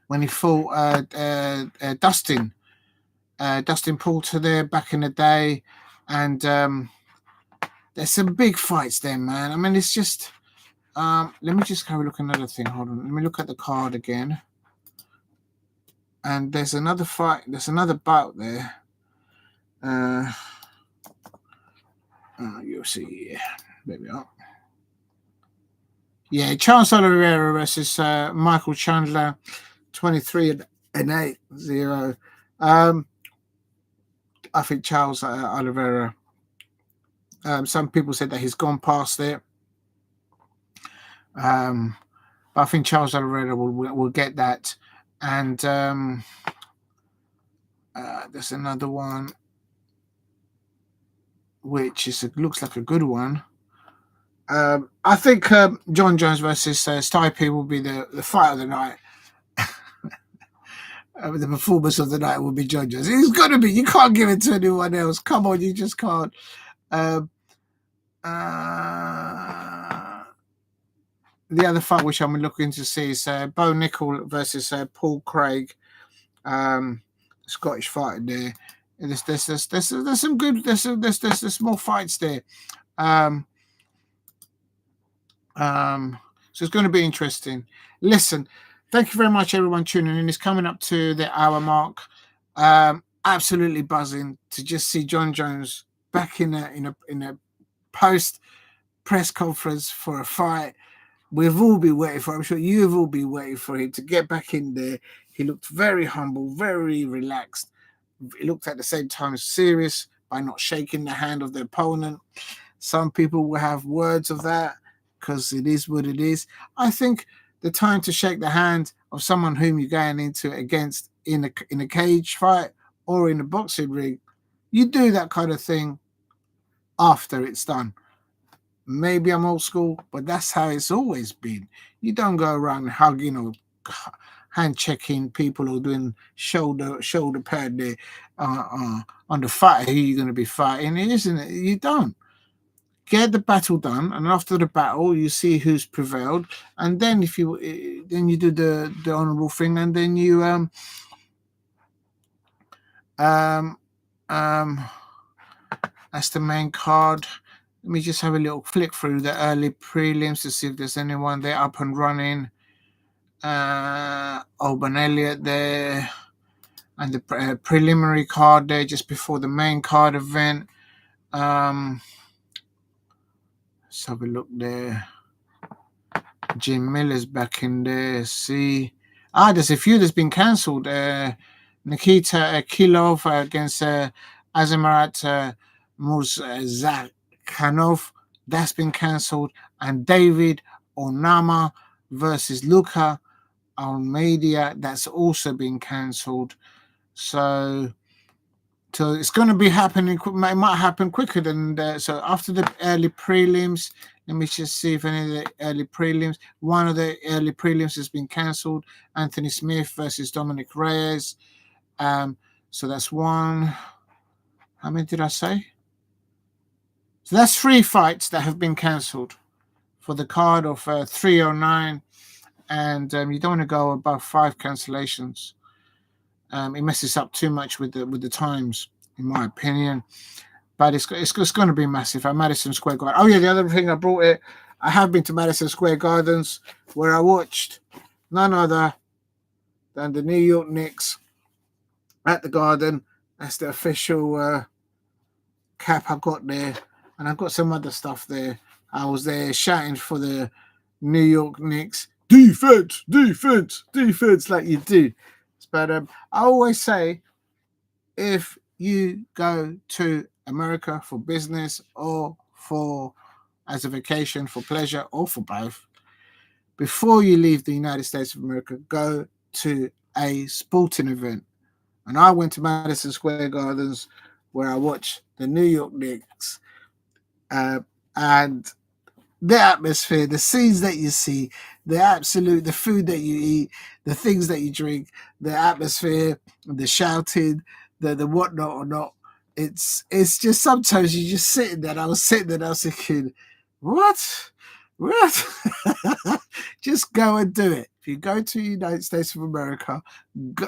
When he fought Dustin Porter there back in the day, and there's some big fights there, man. I mean, it's just. Let me just go look at another thing. Hold on. Let me look at the card again. And there's another fight. There's another bout there. UFC. There we are. Yeah, Charles Oliveira versus Michael Chandler, 23-8-0. I think Charles Oliveira. Some people said that he's gone past it. But I think Charles Oliveira will get that. And there's another one, which looks like a good one. I think John Jones versus Stipe will be the fight of the night. The performance of the night will be John Jones. It's got to be. You can't give it to anyone else. Come on, you just can't. The other fight which I'm looking to see is Bo Nickel versus Paul Craig. Scottish fight there. There's some good. There's more fights there. So it's going to be interesting. Listen, thank you very much, everyone tuning in. It's coming up to the hour mark. Absolutely buzzing to just see John Jones back in a post press conference for a fight. We've all been waiting for. I'm sure you've all been waiting for him to get back in there. He looked very humble, very relaxed. He looked at the same time serious by not shaking the hand of the opponent. Some people will have words of that because it is what it is. I think the time to shake the hand of someone whom you're going into against in a cage fight or in a boxing ring, you do that kind of thing after it's done. Maybe I'm old school, but that's how it's always been. You don't go around hugging or hand checking people or doing shoulder pad there on the fight who you're going to be fighting, isn't it? You don't. Get the battle done, and after the battle, you see who's prevailed, and then you do the honourable thing, and then you that's the main card. Let me just have a little flick through the early prelims to see if there's anyone there up and running. Alban Elliott there, and the preliminary card there just before the main card event. Let's have a look there. Jim Miller's back in there. See, there's a few that's been cancelled. Nikita Kilov against Azamat Murzakhanov. That's been cancelled. And David Onama versus Luca Almeida. That's also been cancelled. So it's going to be happening. It might happen quicker than that. So after the early prelims, let me just see if any of the early prelims. One of the early prelims has been cancelled. Anthony Smith versus Dominic Reyes. So that's one. How many did I say? So that's 3 fights that have been cancelled for the card of 309, and you don't want to go above 5 cancellations. It messes up too much with the times, in my opinion. But it's going to be massive at Madison Square Garden. Oh yeah, the other thing I have been to Madison Square Gardens, where I watched none other than the New York Knicks at the Garden. That's the official cap I got there, and I've got some other stuff there. I was there shouting for the New York Knicks, defense, defense, defense, like you do. But I always say, if you go to America for business or for as a vacation, for pleasure, or for both, before you leave the United States of America, go to a sporting event. And I went to Madison Square Gardens, where I watched the New York Knicks, and the atmosphere, the scenes that you see, the food that you eat, the things that you drink, the atmosphere, the shouting, the whatnot or not. It's just sometimes you just sitting there. I was sitting there and I was thinking, what? Just go and do it. If you go to the United States of America,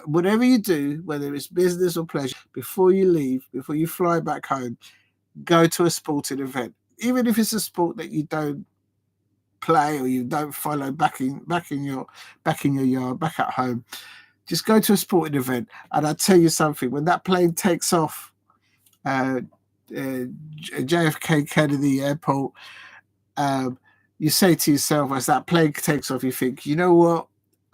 whatever you do, whether it's business or pleasure, before you leave, before you fly back home, go to a sporting event. Even if it's a sport that you don't play or you don't follow back in your yard, back at home, just go to a sporting event. And I'll tell you something, when that plane takes off, JFK Kennedy Airport, you say to yourself, as that plane takes off, you think, you know what?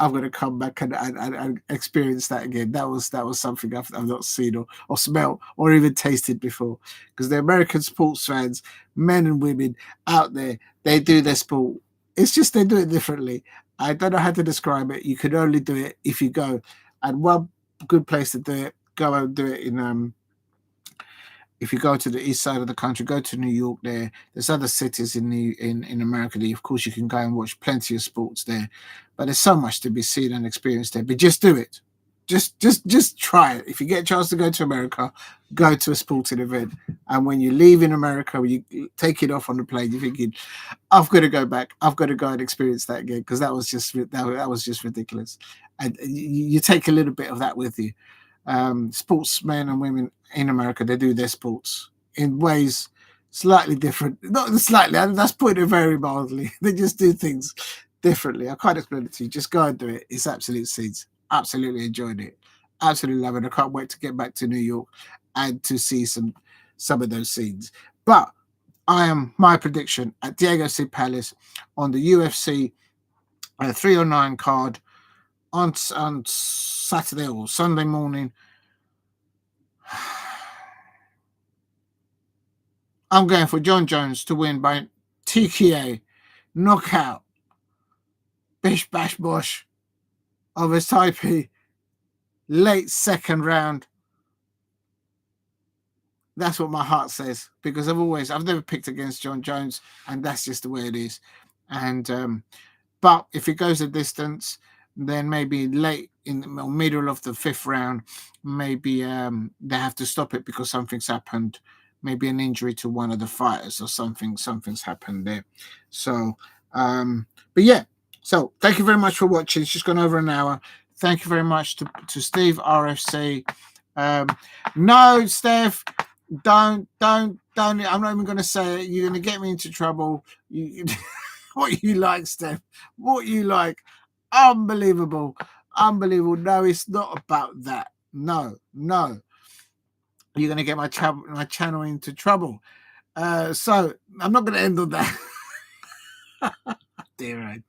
I'm going to come back and experience that again. That was something I've not seen or smelled or even tasted before. Because the American sports fans, men and women out there, they do their sport. It's just they do it differently. I don't know how to describe it. You can only do it if you go. And one good place to do it, go and do it in if you go to the east side of the country, go to New York. There's other cities in America that, of course, you can go and watch plenty of sports there. But there's so much to be seen and experienced there. But just do it. Just try it. If you get a chance to go to America, go to a sporting event. And when you leave in America, when you take it off on the plane, you're thinking, I've got to go back. I've got to go and experience that again, because that was just ridiculous. And you take a little bit of that with you. Sportsmen and women in America, they do their sports in ways slightly different. Not slightly, that's putting it very mildly. They just do things differently. I can't explain it to you. Just go and do it. It's absolute seeds. Absolutely enjoyed it. Absolutely love it. I can't wait to get back to New York and to see some of those scenes. But my prediction at Diego C. Palace on the UFC 309 card on Saturday or Sunday morning. I'm going for John Jones to win by TKO, knockout, bish bash bosh over Stipe, late second round. That's what my heart says, because I've never picked against John Jones, and that's just the way it is. And but if it goes a distance, then maybe late in the middle of the 5th round, maybe they have to stop it because something's happened. Maybe an injury to one of the fighters or something's happened there. So, but yeah. So thank you very much for watching. It's just gone over an hour. Thank you very much to Steve RFC. No, Steph, don't. I'm not even going to say it. You're going to get me into trouble. What you like, Steph? What you like? Unbelievable. No, it's not about that. No. You're going to get my channel into trouble. So I'm not going to end on that. dear.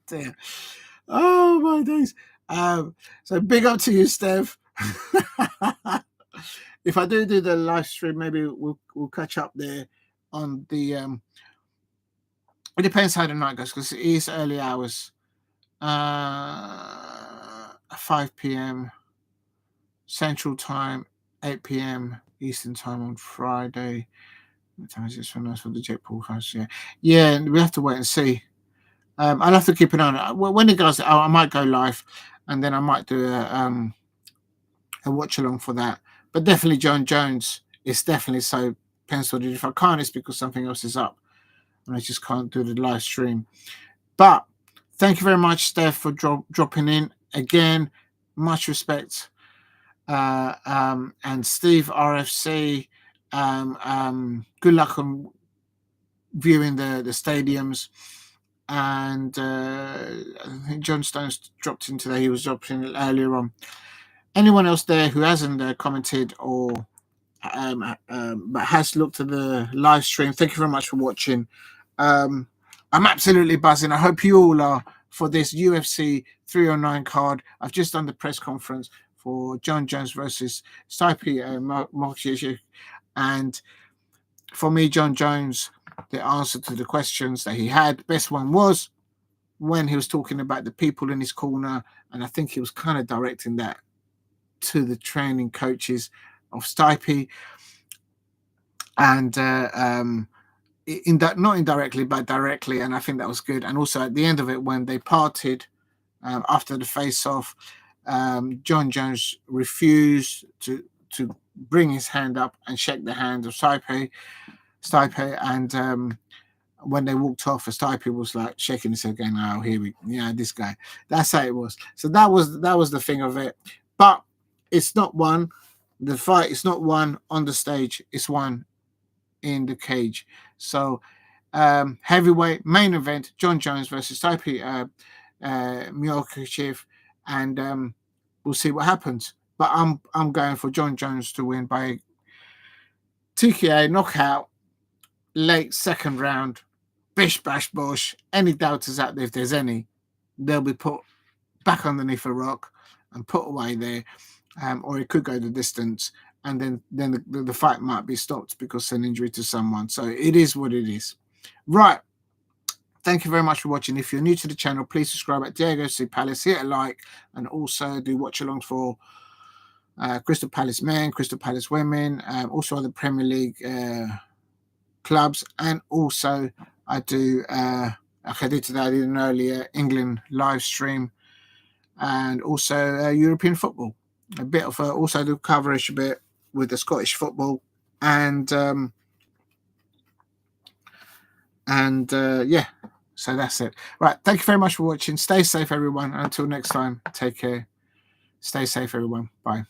Oh my days. So big up to you, Steph. If I do the live stream, maybe we'll catch up there on the. It depends how the night goes, because it is early hours. 5 p.m. Central Time, 8 p.m. Eastern Time on Friday. What time is this for the Jake Paul house? Yeah, we have to wait and see. I'll have to keep an eye on it. When it goes, I might go live, and then I might do a watch along for that. But definitely John Jones is definitely so penciled in. If I can't, it's because something else is up and I just can't do the live stream. But thank you very much, Steph, for dropping in again. Much respect. And Steve RFC, good luck on viewing the stadiums. And I think John Stone's dropped in today. He was dropping in earlier on. Anyone else there who hasn't commented or but has looked at the live stream, thank you very much for watching. I'm absolutely buzzing. I hope you all are for this UFC 309 card. I've just done the press conference for John Jones versus Stipe Miocic, and for me, John Jones, the answer to the questions that he had, best one was when he was talking about the people in his corner, and I think he was kind of directing that to the training coaches of Stipe, and in that, not indirectly but directly, and I think that was good. And also at the end of it, when they parted after the face-off, John Jones refused to bring his hand up and shake the hand of Stipe, and when they walked off, Stipe was like shaking his head, going, "Oh, here we, this guy." That's how it was. So that was the thing of it. But it's not one. The fight is not one on the stage. It's one in the cage. So heavyweight main event: John Jones versus Stipe Miocic, and we'll see what happens. But I'm going for John Jones to win by TKO knockout, late second round. Bish bash bosh. Any doubters out there, if there's any, they'll be put back underneath a rock and put away there, or it could go the distance, and then the fight might be stopped because of an injury to someone. So it is what it is. Right. Thank you very much for watching. If you're new to the channel, please subscribe at Diego C. Palace, hit a like, and also do watch alongs for Crystal Palace men, Crystal Palace women, also other Premier League clubs, and also I do, like I did today, I did an earlier England live stream, and also European football. A bit of also do coverage a bit with the Scottish football, and yeah, so that's it. Right, thank you very much for watching. Stay safe, everyone. Until next time, take care. Stay safe, everyone. Bye.